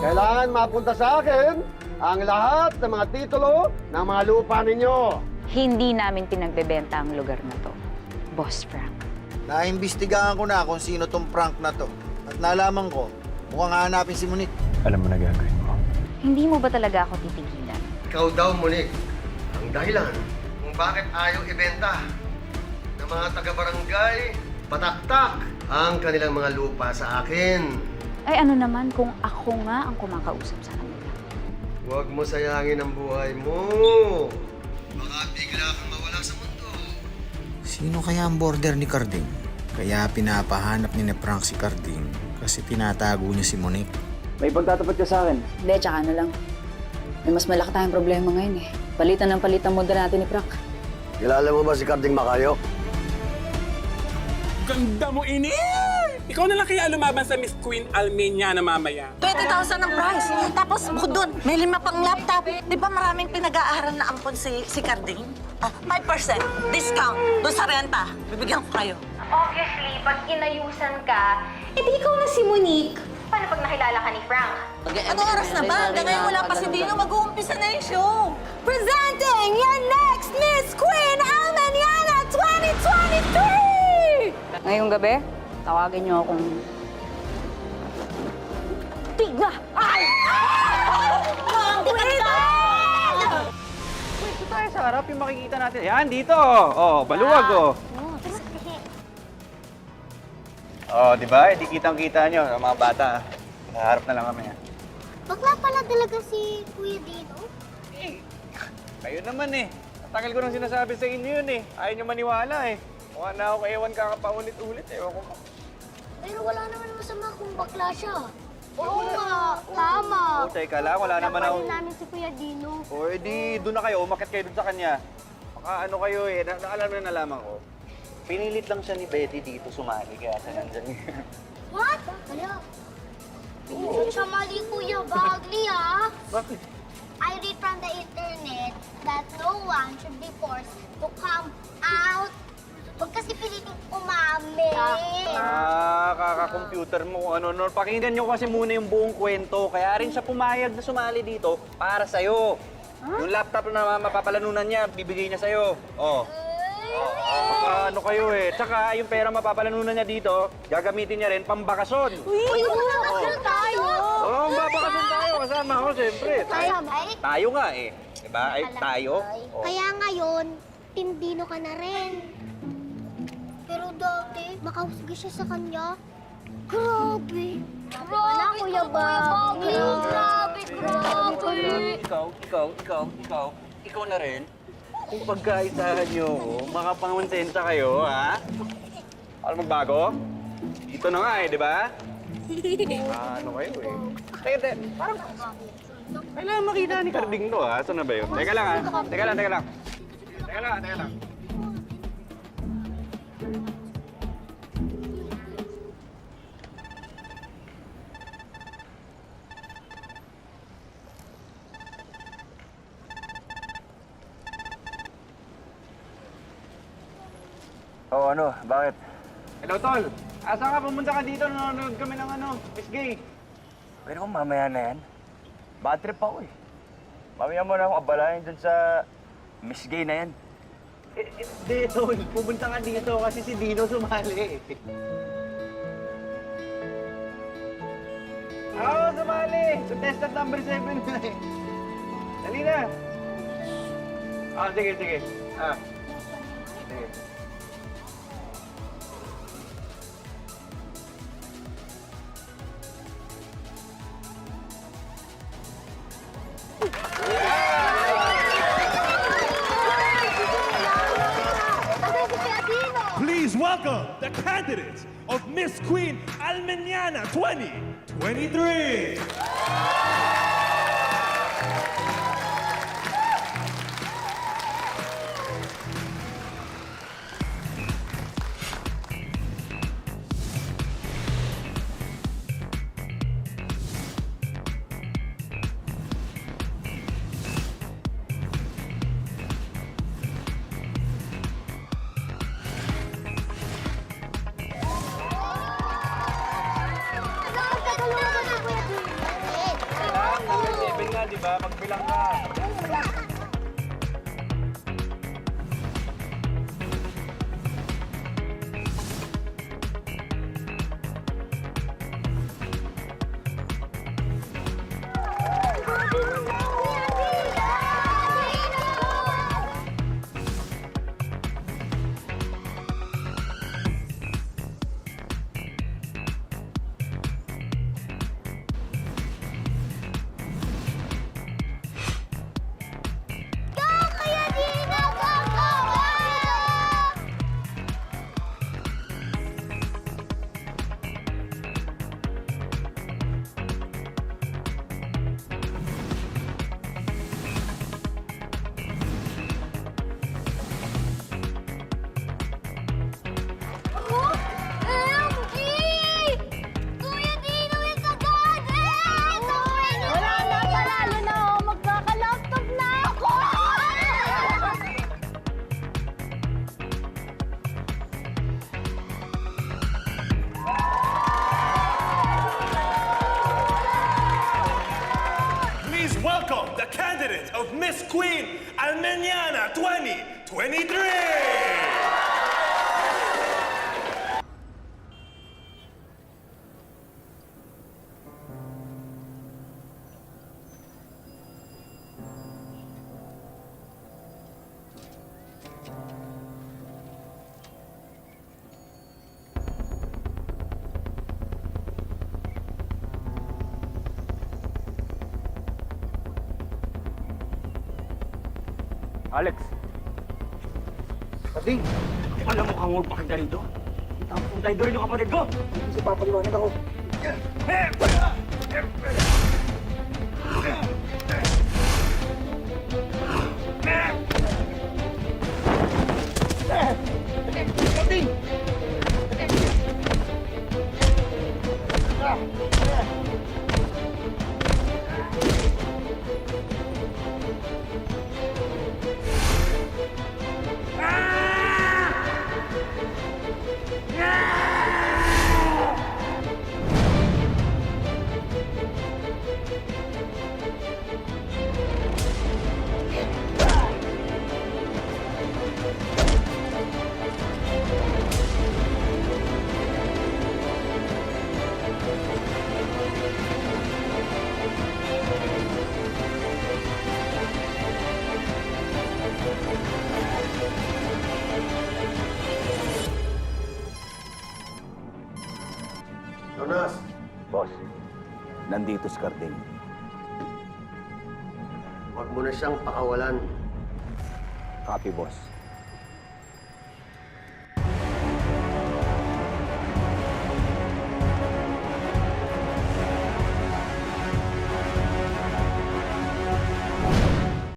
Kailangan mapunta sa akin ang lahat ng mga titulo ng mga lupa ninyo. Hindi namin pinagbebenta ang lugar na to, Boss Frank. Naimbestigahan ko na kung sino tong Frank na to. At nalaman ko, mukhang hahanapin si Monique. Alam mo na gagawin mo. Hindi mo ba talaga ako titigilan? Ikaw daw, Monique, ang dahilan kung bakit ayaw ibenta ng mga taga-barangay, pataktak ang kanilang mga lupa sa akin. Ay ano naman kung ako nga ang kumakausap sa kanila? Huwag mo sayangin ang buhay mo. Baka bigla kang mawala sa mundo. Sino kaya ang border ni Carding? Kaya pinapahanap ni Frank si Carding kasi tinatago niya si Monique. May pagtatapat ka sa akin. Hindi, tsaka na lang. May mas malaki tayong problema ngayon eh. Palitan ng palitan mo natin ni Frank. Kilala mo ba si Carding Macayo? Ganda mo, ini! Ikaw na lang kaya lumaban sa Miss Queen Almenia na mamaya. 20,000 ang price. Tapos bukod doon, may 5 pang laptop. Di ba maraming pinag-aaral na ampon si Carding? 5% discount doon sa renta. Bibigyan ko kayo. Obviously, pag inayusan ka, edi ikaw na si Monique. Paano pag nakilala ka ni Frank? Anong oras na ba? Hanggang ngayon wala pa si Dino. Mag-uumpisa na yung show. Presenting your next Miss Queen Almeniana 2023! Ngayong gabi, tawagin niyo akong... Tiga! Ay! Dito tayo sa harap yung makikita natin. Yan, dito. Oh, baluwag oh. Oh, di ba? Hindi kitang-kita nyo, ang mga bata. Naharap na lang kami. Bakla pala talaga si Kuya Dino. Eh, kayo naman eh. Tagal ko nang sinasabi sa inyo yun eh. Ayaw nyo maniwala eh. Mukha na ako ewan ka paulit-ulit eh. Ewan ko. Pero wala naman masama kung bakla siya. Oo nga, tama. Oh, teka lang, wala naman ako. Kapatid namin si Kuya Dino. O, edi doon na kayo. Umakit kayo doon sa kanya. Baka ano kayo eh. Alam na nalaman ko. Pinilit lang siya ni Betty dito sumali. Kaya siya nandyan. What? Hala. Hindi siya mali, Kuya Bagli, ah. Bakit? I read from the internet that no one should be forced to come out. Huwag kasi piliting umamin. Kaka-computer mo kung ano. Pakinggan nyo kasi muna yung buong kwento. Kaya rin siya pumayag na sumali dito para sa'yo. Yung laptop na mapapalanunan niya, bibigay niya sa'yo. Oh. Ano kayo eh. Tsaka yung pera mapapalanunan niya dito, gagamitin niya rin pambakasyon. Uy, magkakasal tayo. Oo, babakasyon tayo. Kasama ako, siyempre. Tayo nga eh. Diba? Ay, tayo. Oh. Kaya ngayon, Team Dino ka na rin. Pero dati, makahusga siya sa kanya. Grabe. Grabe, Kuya Bagli. Grabe. Ikaw na rin. Kung pagkaisahan nyo, makapangonsensya kayo, ha? Ano magbago? Dito na nga eh, di ba? Ano kayo eh? Teka, parang... Kailangan makita ni Carding to, ha? Saan na ba yun? Teka lang, ha? Teka lang. Teka lang. Oh, ano? Bakit? Hello, Tol. Asa ka? Pumunta ka dito. Nanonood kami ng ano, Miss Gay. Pero kung mamaya na yan, bad trip ako eh. Mamaya mo na akong abalayan dun sa Miss Gay na yan. Hindi, Tol. Pumunta ka dito kasi si Dino sumali. Oo, sumali! Contestant number 7 na eh. Dali na. Sige. Sige. Please welcome the candidates of Miss Queen Almeniana 2023. di ba? Magbilang ka. Wala na, panalo na ako. Magkaka-laptop na ako! Please welcome the candidate of Miss Queen Almeniana 2023! Alex. Pati, alam mo kang ulpak ka rito. Itampong tayo doon yung kapatid ko. Kasi papaliwanag ako. Jonas, Boss, nandito si Carding. huwag mo na siyang pakawalan. Copy, boss.